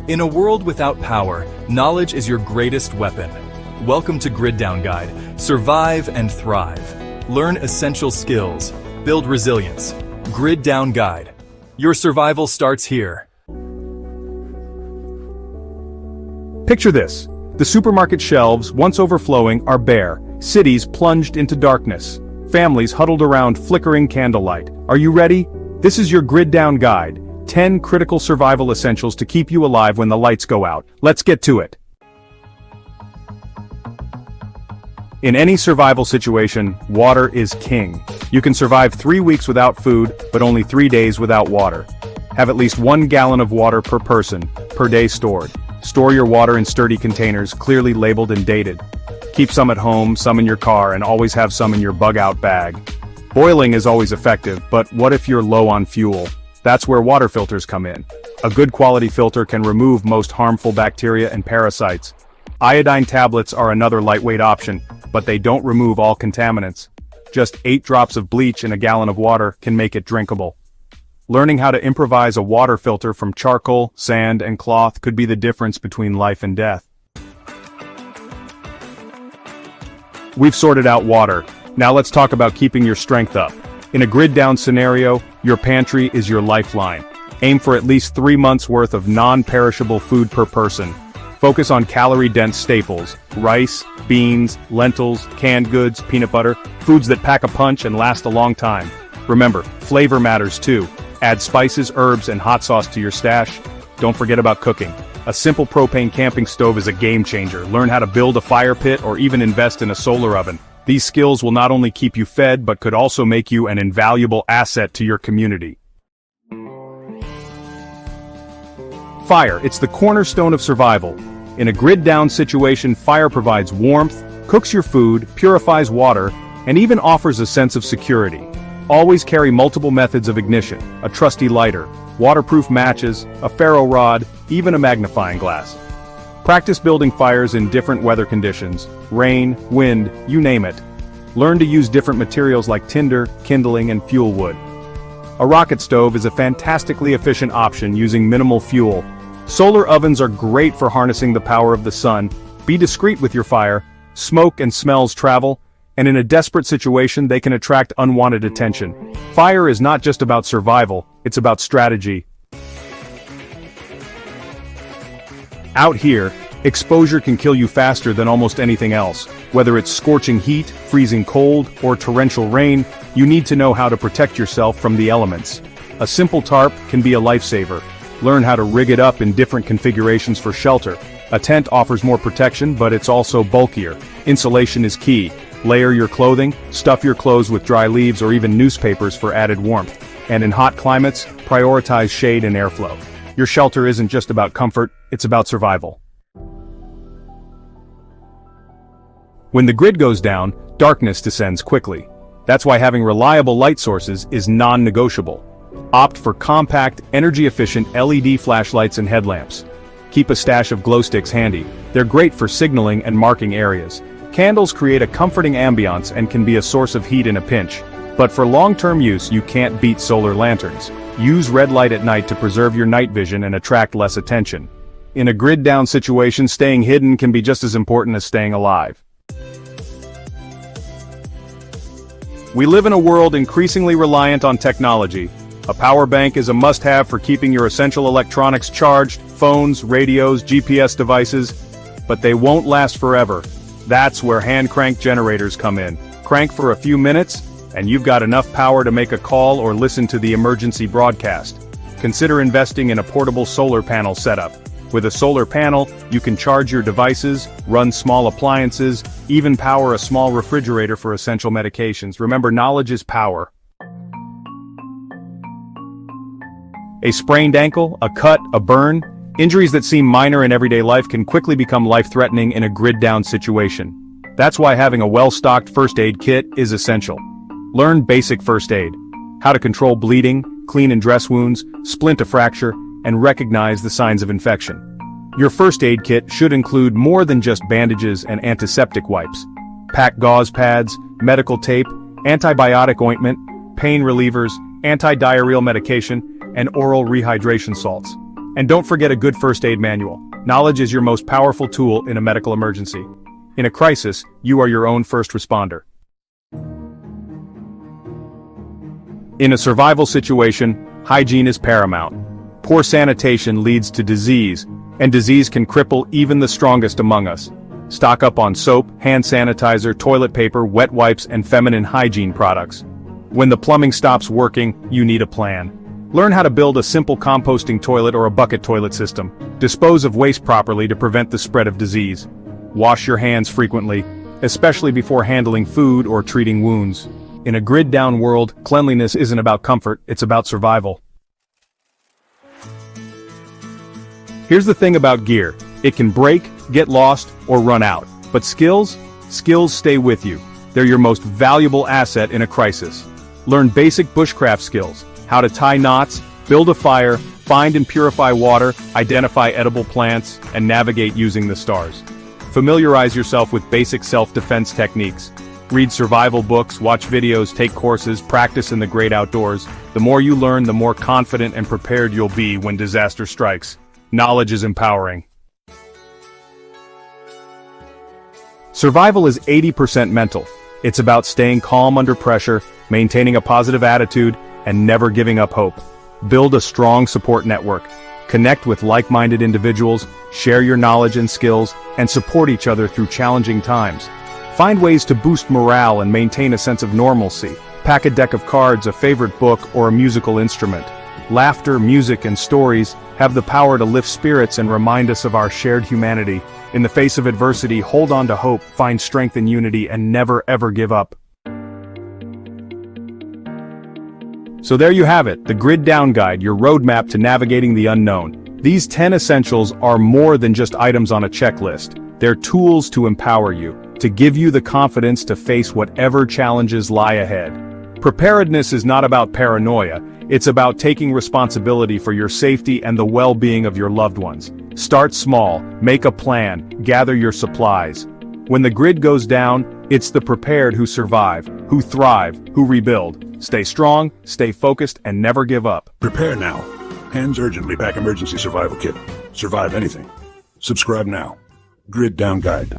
In a world without power, knowledge is your greatest weapon. Welcome to Grid Down Guide. Survive and thrive. Learn essential skills. Build resilience. Grid Down Guide. Your survival starts here. Picture this. The supermarket shelves, once overflowing, are bare. Cities plunged into darkness. Families huddled around flickering candlelight. Are you ready? This is your Grid Down Guide. 10 critical survival essentials to keep you alive when the lights go out. Let's get to it. In any survival situation, water is king. You can survive 3 weeks without food, but only 3 days without water. Have at least 1 gallon of water per person, per day stored. Store your water in sturdy containers, clearly labeled and dated. Keep some at home, some in your car, and always have some in your bug-out bag. Boiling is always effective, but what if you're low on fuel? That's where water filters come in. A good quality filter can remove most harmful bacteria and parasites. Iodine tablets are another lightweight option, but they don't remove all contaminants. Just 8 drops of bleach in a gallon of water can make it drinkable. Learning how to improvise a water filter from charcoal, sand, and cloth could be the difference between life and death. We've sorted out water. Now let's talk about keeping your strength up. In a grid-down scenario, your pantry is your lifeline. Aim for at least 3 months' worth of non-perishable food per person. Focus on calorie-dense staples: rice, beans, lentils, canned goods, peanut butter, foods that pack a punch and last a long time. Remember, flavor matters too. Add spices, herbs, and hot sauce to your stash. Don't forget about cooking. A simple propane camping stove is a game changer. Learn how to build a fire pit or even invest in a solar oven. These skills will not only keep you fed, but could also make you an invaluable asset to your community. Fire, it's the cornerstone of survival. In a grid-down situation, fire provides warmth, cooks your food, purifies water, and even offers a sense of security. Always carry multiple methods of ignition: a trusty lighter, waterproof matches, a ferro rod, even a magnifying glass. Practice building fires in different weather conditions: rain, wind, you name it. Learn to use different materials like tinder, kindling, and fuel wood. A rocket stove is a fantastically efficient option using minimal fuel. Solar ovens are great for harnessing the power of the sun. Be discreet with your fire. Smoke and smells travel, and in a desperate situation they can attract unwanted attention. Fire is not just about survival, it's about strategy. Out here, exposure can kill you faster than almost anything else. Whether it's scorching heat, freezing cold, or torrential rain, you need to know how to protect yourself from the elements. A simple tarp can be a lifesaver. Learn how to rig it up in different configurations for shelter. A tent offers more protection, but it's also bulkier. Insulation is key. Layer your clothing, stuff your clothes with dry leaves or even newspapers for added warmth. And in hot climates, prioritize shade and airflow. Your shelter isn't just about comfort, it's about survival. When the grid goes down, darkness descends quickly. That's why having reliable light sources is non-negotiable. Opt for compact, energy-efficient LED flashlights and headlamps. Keep a stash of glow sticks handy. They're great for signaling and marking areas. Candles create a comforting ambiance and can be a source of heat in a pinch. But for long-term use, you can't beat solar lanterns. Use red light at night to preserve your night vision and attract less attention. In a grid-down situation, staying hidden can be just as important as staying alive. We live in a world increasingly reliant on technology. A power bank is a must-have for keeping your essential electronics charged: phones, radios, GPS devices. But they won't last forever. That's where hand-crank generators come in. Crank for a few minutes, and you've got enough power to make a call or listen to the emergency broadcast. Consider investing in a portable solar panel setup. With a solar panel, you can charge your devices, run small appliances, even power a small refrigerator for essential medications. Remember, knowledge is power. A sprained ankle, a cut, a burn, injuries that seem minor in everyday life can quickly become life-threatening in a grid-down situation. That's why having a well-stocked first aid kit is essential. Learn basic first aid: how to control bleeding, clean and dress wounds, splint a fracture, and recognize the signs of infection. Your first aid kit should include more than just bandages and antiseptic wipes. Pack gauze pads, medical tape, antibiotic ointment, pain relievers, anti-diarrheal medication, and oral rehydration salts. And don't forget a good first aid manual. Knowledge is your most powerful tool in a medical emergency. In a crisis, you are your own first responder. In a survival situation, hygiene is paramount. Poor sanitation leads to disease, and disease can cripple even the strongest among us. Stock up on soap, hand sanitizer, toilet paper, wet wipes, and feminine hygiene products. When the plumbing stops working, you need a plan. Learn how to build a simple composting toilet or a bucket toilet system. Dispose of waste properly to prevent the spread of disease. Wash your hands frequently, especially before handling food or treating wounds. In a grid-down world, cleanliness isn't about comfort, it's about survival. Here's the thing about gear. It can break, get lost, or run out. But skills stay with you. They're your most valuable asset in a crisis. Learn basic bushcraft skills, how to tie knots, build a fire, find and purify water, identify edible plants, and navigate using the stars. Familiarize yourself with basic self-defense techniques. Read survival books, watch videos, take courses, practice in the great outdoors. The more you learn, the more confident and prepared you'll be when disaster strikes. Knowledge is empowering. Survival is 80% mental. It's about staying calm under pressure, maintaining a positive attitude, and never giving up hope. Build a strong support network. Connect with like-minded individuals, share your knowledge and skills, and support each other through challenging times. Find ways to boost morale and maintain a sense of normalcy. Pack a deck of cards, a favorite book, or a musical instrument. Laughter, music, and stories have the power to lift spirits and remind us of our shared humanity. In the face of adversity, hold on to hope, find strength in unity, and never ever give up. So there you have it, the Grid Down Guide, your roadmap to navigating the unknown. These 10 essentials are more than just items on a checklist. They're tools to empower you, to give you the confidence to face whatever challenges lie ahead. Preparedness is not about paranoia, it's about taking responsibility for your safety and the well-being of your loved ones. Start small, make a plan, gather your supplies. When the grid goes down, it's the prepared who survive, who thrive, who rebuild. Stay strong, stay focused, and never give up. Prepare now. Hands urgently pack emergency survival kit. Survive anything. Subscribe now. Grid Down Guide.